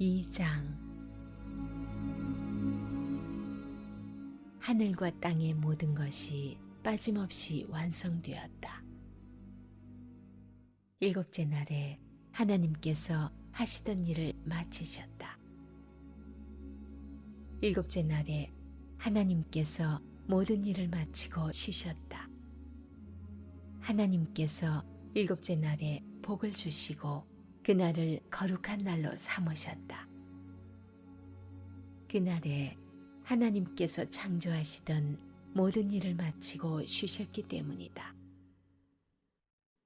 2장. 하늘과 땅의 모든 것이 빠짐없이 완성되었다. 일곱째 날에 하나님께서 하시던 일을 마치셨다. 일곱째 날에 하나님께서 모든 일을 마치고 쉬셨다. 하나님께서 일곱째 날에 복을 주시고 그날을 거룩한 날로 삼으셨다. 그날에 하나님께서 창조하시던 모든 일을 마치고 쉬셨기 때문이다.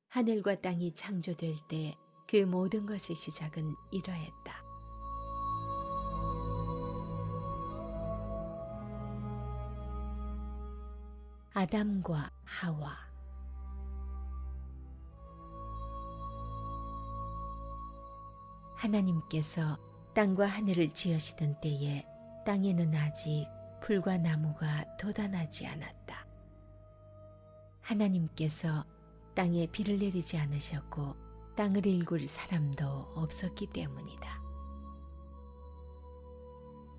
하늘과 땅이 창조될 때 그 모든 것의 시작은 이러했다. 아담과 하와. 하나님께서 땅과 하늘을 지으시던 때에 땅에는 아직 풀과 나무가 돋아나지 않았다. 하나님께서 땅에 비를 내리지 않으셨고 땅을 일굴 사람도 없었기 때문이다.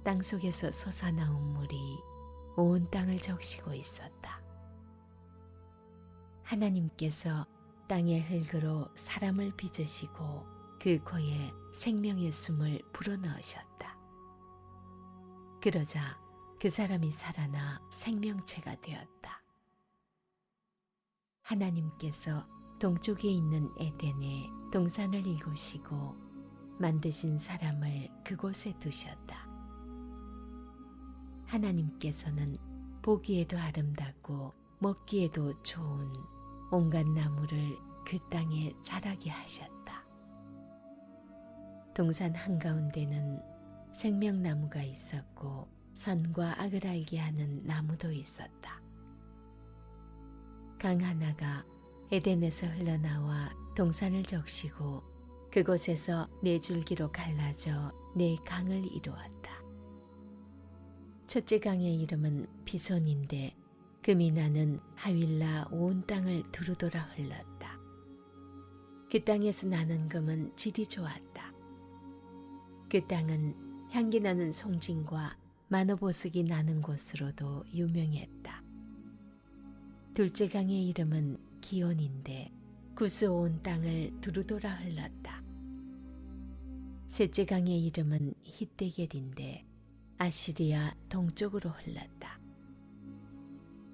땅 속에서 솟아나온 물이 온 땅을 적시고 있었다. 하나님께서 땅의 흙으로 사람을 빚으시고 그 코에 생명의 숨을 불어넣으셨다. 그러자 그 사람이 살아나 생명체가 되었다. 하나님께서 동쪽에 있는 에덴에 동산을 이루시고 만드신 사람을 그곳에 두셨다. 하나님께서는 보기에도 아름답고 먹기에도 좋은 온갖 나무를 그 땅에 자라게 하셨다. 동산 한가운데는 생명나무가 있었고 선과 악을 알게 하는 나무도 있었다. 강 하나가 에덴에서 흘러나와 동산을 적시고 그곳에서 네 줄기로 갈라져 네 강을 이루었다. 첫째 강의 이름은 비손인데 그 미나는 하윌라 온 땅을 두루돌아 흘렀다. 그 땅에서 나는 금은 질이 좋았다. 그 땅은 향기 나는 송진과 만호보석이 나는 곳으로도 유명했다. 둘째 강의 이름은 기온인데 구스 온 땅을 두루돌아 흘렀다. 셋째 강의 이름은 히데겔인데 아시리아 동쪽으로 흘렀다.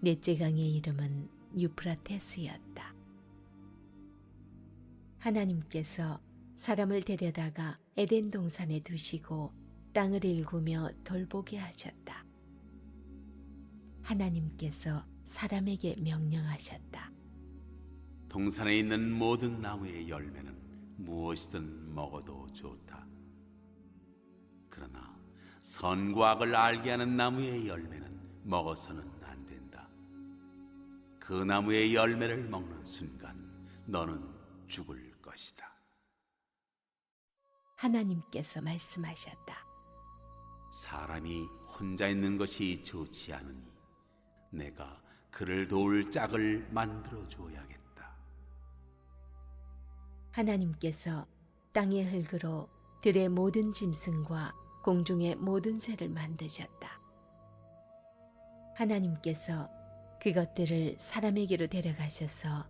넷째 강의 이름은 유프라테스였다. 하나님께서 사람을 데려다가 에덴 동산에 두시고 땅을 일구며 돌보게 하셨다. 하나님께서 사람에게 명령하셨다. 동산에 있는 모든 나무의 열매는 무엇이든 먹어도 좋다. 그러나 선과 악을 알게 하는 나무의 열매는 먹어서는 안 된다. 그 나무의 열매를 먹는 순간 너는 죽을 것이다. 하나님께서 말씀하셨다. 사람이 혼자 있는 것이 좋지 않으니 내가 그를 도울 짝을 만들어 줘야겠다. 하나님께서 땅의 흙으로 들의 모든 짐승과 공중의 모든 새를 만드셨다. 하나님께서 그것들을 사람에게로 데려가셔서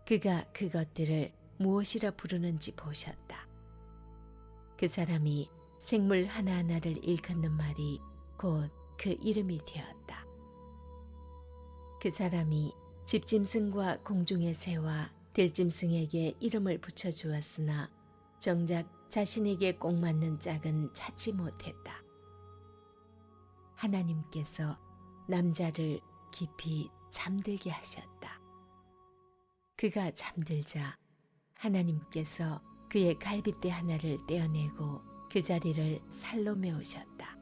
그가 그것들을 무엇이라 부르는지 보셨다. 그 사람이 생물 하나하나를 일컫는 말이 곧 그 이름이 되었다. 그 사람이 집짐승과 공중의 새와 들짐승에게 이름을 붙여주었으나 정작 자신에게 꼭 맞는 짝은 찾지 못했다. 하나님께서 남자를 깊이 잠들게 하셨다. 그가 잠들자 하나님께서 그의 갈빗대 하나를 떼어내고 그 자리를 살로 메우셨다.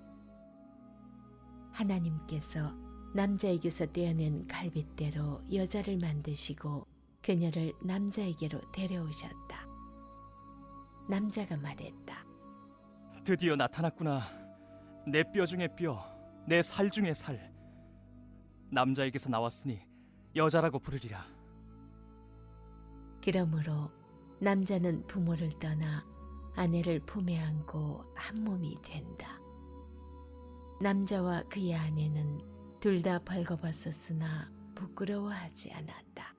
하나님께서 남자에게서 떼어낸 갈빗대로 여자를 만드시고 그녀를 남자에게로 데려오셨다. 남자가 말했다. 드디어 나타났구나. 내 뼈 중에 뼈, 내 살 중에 살. 남자에게서 나왔으니 여자라고 부르리라. 그러므로 남자는 부모를 떠나 아내를 품에 안고 한 몸이 된다. 남자와 그의 아내는 둘 다 벌거벗었으나 부끄러워하지 않았다.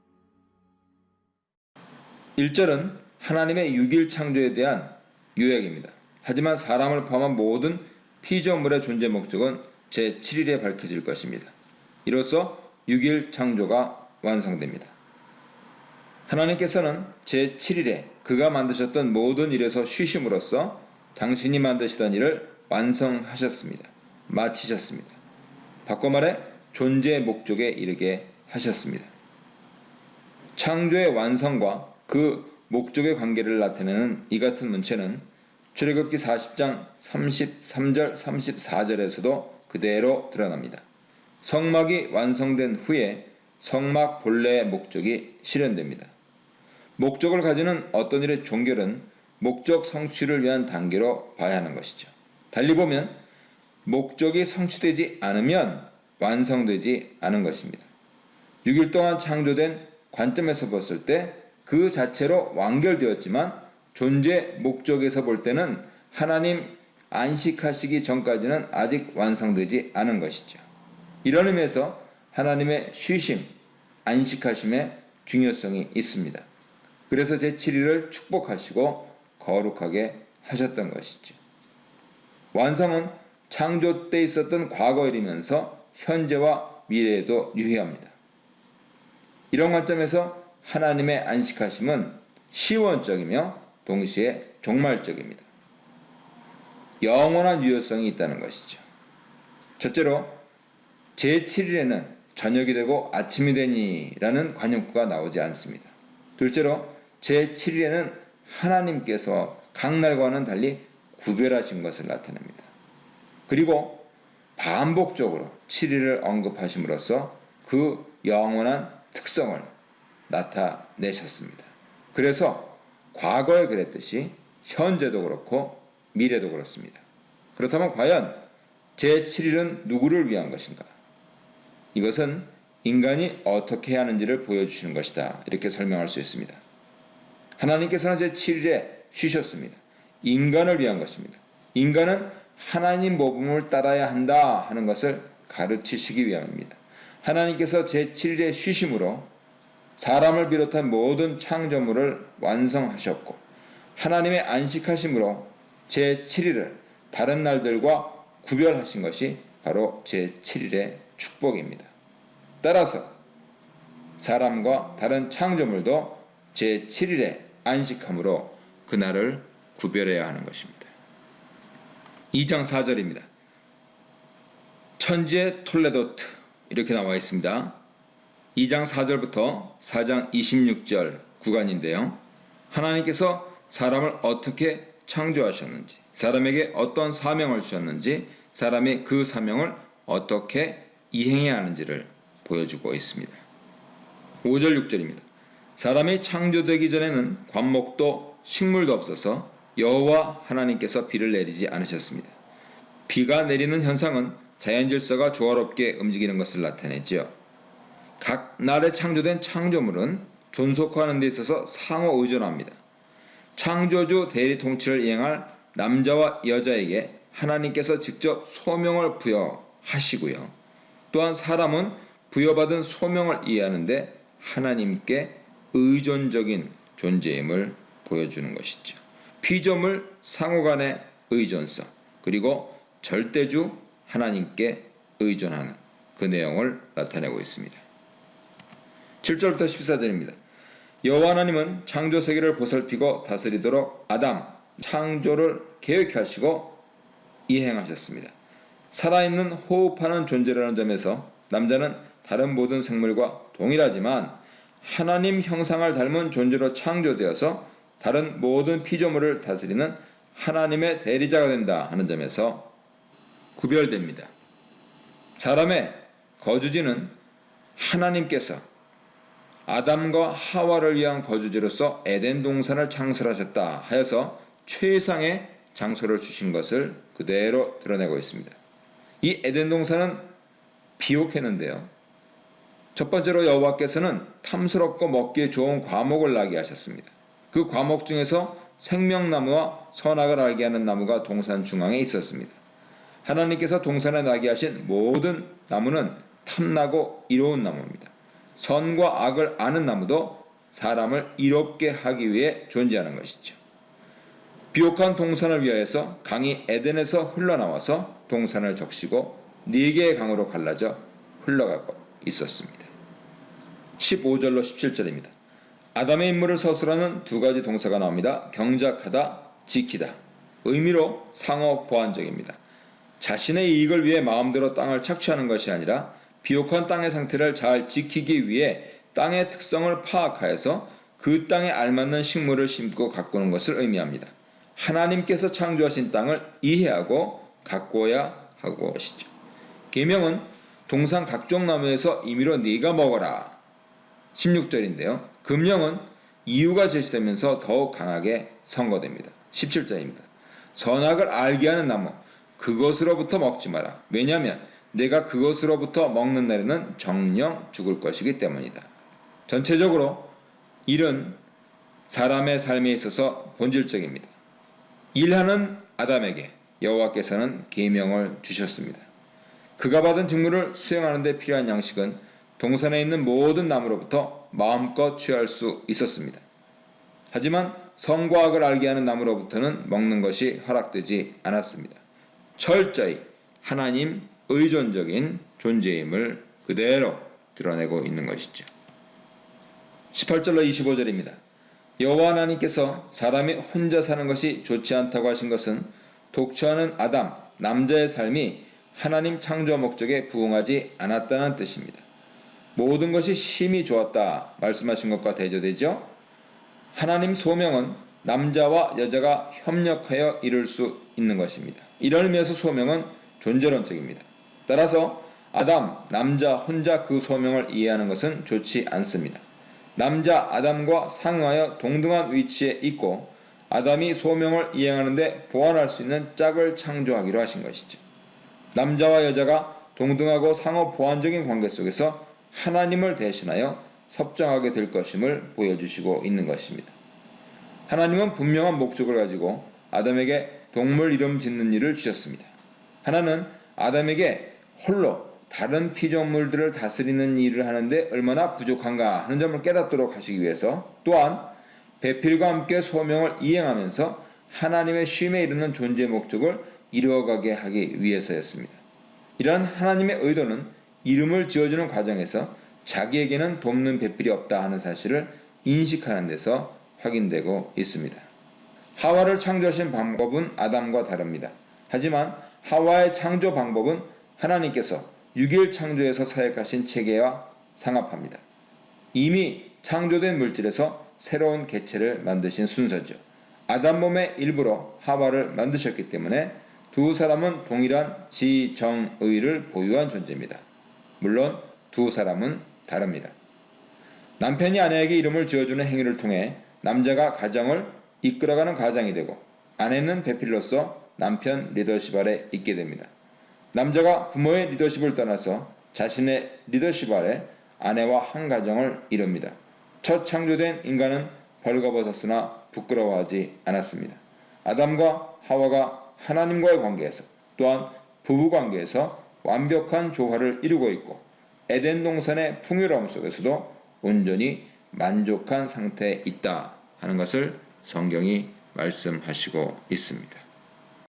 1절은 하나님의 6일 창조에 대한 요약입니다. 하지만 사람을 포함한 모든 피조물의 존재 목적은 제7일에 밝혀질 것입니다. 이로써 6일 창조가 완성됩니다. 하나님께서는 제7일에 그가 만드셨던 모든 일에서 쉬심으로써 당신이 만드시던 일을 완성하셨습니다. 마치셨습니다. 바꿔 말해 존재의 목적에 이르게 하셨습니다. 창조의 완성과 그 목적의 관계를 나타내는 이 같은 문체는 출애굽기 40장 33절 34절에서도 그대로 드러납니다. 성막이 완성된 후에 성막 본래의 목적이 실현됩니다. 목적을 가지는 어떤 일의 종결은 목적 성취를 위한 단계로 봐야 하는 것이죠. 달리 보면 목적이 성취되지 않으면 완성되지 않은 것입니다. 6일 동안 창조된 관점에서 봤을 때 그 자체로 완결되었지만 존재 목적에서 볼 때는 하나님 안식하시기 전까지는 아직 완성되지 않은 것이죠. 이런 의미에서 하나님의 쉬심, 안식하심의 중요성이 있습니다. 그래서 제7일을 축복하시고 거룩하게 하셨던 것이죠. 완성은 창조 때 있었던 과거일이면서 현재와 미래에도 유효합니다. 이런 관점에서 하나님의 안식하심은 시원적이며 동시에 종말적입니다. 영원한 유효성이 있다는 것이죠. 첫째로 제7일에는 저녁이 되고 아침이 되니라는 관용구가 나오지 않습니다. 둘째로 제7일에는 하나님께서 각 날과는 달리 구별하신 것을 나타냅니다. 그리고 반복적으로 7일을 언급하심으로써 그 영원한 특성을 나타내셨습니다. 그래서 과거에 그랬듯이 현재도 그렇고 미래도 그렇습니다. 그렇다면 과연 제7일은 누구를 위한 것인가? 이것은 인간이 어떻게 해야 하는지를 보여주시는 것이다. 이렇게 설명할 수 있습니다. 하나님께서는 제7일에 쉬셨습니다. 인간을 위한 것입니다. 인간은 하나님 모범을 따라야 한다 하는 것을 가르치시기 위함입니다. 하나님께서 제7일에 쉬심으로 사람을 비롯한 모든 창조물을 완성하셨고 하나님의 안식하심으로 제7일을 다른 날들과 구별하신 것이 바로 제7일의 축복입니다. 따라서 사람과 다른 창조물도 제7일에 안식함으로 그날을 구별해야 하는 것입니다. 2장 4절입니다. 천지의 톨레도트 이렇게 나와 있습니다. 2장 4절부터 4장 26절 구간인데요. 하나님께서 사람을 어떻게 창조하셨는지, 사람에게 어떤 사명을 주셨는지, 사람이 그 사명을 어떻게 이행해야 하는지를 보여주고 있습니다. 5절 6절입니다. 사람이 창조되기 전에는 관목도 식물도 없어서 여호와 하나님께서 비를 내리지 않으셨습니다. 비가 내리는 현상은 자연질서가 조화롭게 움직이는 것을 나타내지요. 각 날에 창조된 창조물은 존속하는 데 있어서 상호 의존합니다. 창조주 대리 통치를 이행할 남자와 여자에게 하나님께서 직접 소명을 부여하시고요. 또한 사람은 부여받은 소명을 이해하는데 하나님께 의존적인 존재임을 보여주는 것이죠. 피조물 상호 간의 의존성, 그리고 절대주 하나님께 의존하는 그 내용을 나타내고 있습니다. 7절부터 14절입니다. 여호와 하나님은 창조 세계를 보살피고 다스리도록 아담 창조를 계획하시고 이행하셨습니다. 살아있는 호흡하는 존재라는 점에서 남자는 다른 모든 생물과 동일하지만 하나님 형상을 닮은 존재로 창조되어서 다른 모든 피조물을 다스리는 하나님의 대리자가 된다 하는 점에서 구별됩니다. 사람의 거주지는 하나님께서 아담과 하와를 위한 거주지로서 에덴 동산을 창설하셨다 하여서 최상의 장소를 주신 것을 그대로 드러내고 있습니다. 이 에덴 동산은 비옥했는데요. 첫 번째로 여호와께서는 탐스럽고 먹기에 좋은 과목을 나게 하셨습니다. 그 과목 중에서 생명나무와 선악을 알게 하는 나무가 동산 중앙에 있었습니다. 하나님께서 동산에 나게 하신 모든 나무는 탐나고 이로운 나무입니다. 선과 악을 아는 나무도 사람을 이롭게 하기 위해 존재하는 것이죠. 비옥한 동산을 위하여서 강이 에덴에서 흘러나와서 동산을 적시고 4개의 강으로 갈라져 흘러가고 있었습니다. 15절로 17절입니다. 아담의 인물을 서술하는 2가지 동사가 나옵니다. 경작하다, 지키다. 의미로 상호 보완적입니다. 자신의 이익을 위해 마음대로 땅을 착취하는 것이 아니라 비옥한 땅의 상태를 잘 지키기 위해 땅의 특성을 파악하여서 그 땅에 알맞는 식물을 심고 가꾸는 것을 의미합니다. 하나님께서 창조하신 땅을 이해하고 가꾸어야 하고 것이죠. 계명은 동산 각종 나무에서 임의로 네가 먹어라. 16절인데요. 금령은 이유가 제시되면서 더욱 강하게 선고됩니다. 17절입니다. 선악을 알게 하는 나무, 그것으로부터 먹지 마라. 왜냐하면 내가 그것으로부터 먹는 날에는 정령 죽을 것이기 때문이다. 전체적으로 일은 사람의 삶에 있어서 본질적입니다. 일하는 아담에게 여호와께서는 계명을 주셨습니다. 그가 받은 직무를 수행하는 데 필요한 양식은 동산에 있는 모든 나무로부터 마음껏 취할 수 있었습니다. 하지만 선과 악을 알게 하는 나무로부터는 먹는 것이 허락되지 않았습니다. 철저히 하나님 의존적인 존재임을 그대로 드러내고 있는 것이죠. 18절로 25절입니다. 여호와 하나님께서 사람이 혼자 사는 것이 좋지 않다고 하신 것은 독처하는 아담, 남자의 삶이 하나님 창조 목적에 부응하지 않았다는 뜻입니다. 모든 것이 심히 좋았다 말씀하신 것과 대조되죠. 하나님 소명은 남자와 여자가 협력하여 이룰 수 있는 것입니다. 이런 의미에서 소명은 존재론적입니다. 따라서 아담, 남자 혼자 그 소명을 이해하는 것은 좋지 않습니다. 남자 아담과 상응하여 동등한 위치에 있고 아담이 소명을 이행하는 데 보완할 수 있는 짝을 창조하기로 하신 것이죠. 남자와 여자가 동등하고 상호 보완적인 관계 속에서 하나님을 대신하여 섭정하게 될 것임을 보여주시고 있는 것입니다. 하나님은 분명한 목적을 가지고 아담에게 동물 이름 짓는 일을 주셨습니다. 하나는 아담에게 홀로 다른 피조물들을 다스리는 일을 하는데 얼마나 부족한가 하는 점을 깨닫도록 하시기 위해서, 또한 배필과 함께 소명을 이행하면서 하나님의 쉼에 이르는 존재 목적을 이루어가게 하기 위해서였습니다. 이러한 하나님의 의도는 이름을 지어주는 과정에서 자기에게는 돕는 배필이 없다 하는 사실을 인식하는 데서 확인되고 있습니다. 하와를 창조하신 방법은 아담과 다릅니다. 하지만 하와의 창조 방법은 하나님께서 6일 창조에서 사역하신 체계와 상합합니다. 이미 창조된 물질에서 새로운 개체를 만드신 순서죠. 아담 몸의 일부로 하와를 만드셨기 때문에 두 사람은 동일한 지정의를 보유한 존재입니다. 물론 두 사람은 다릅니다. 남편이 아내에게 이름을 지어주는 행위를 통해 남자가 가정을 이끌어가는 가장이 되고, 아내는 배필로서 남편 리더십 아래 있게 됩니다. 남자가 부모의 리더십을 떠나서 자신의 리더십 아래 아내와 한 가정을 이룹니다. 첫 창조된 인간은 벌거벗었으나 부끄러워하지 않았습니다. 아담과 하와가 하나님과의 관계에서, 또한 부부관계에서 완벽한 조화를 이루고 있고, 에덴 동산의 풍요로움 속에서도 온전히 만족한 상태에 있다 하는 것을 성경이 말씀하시고 있습니다.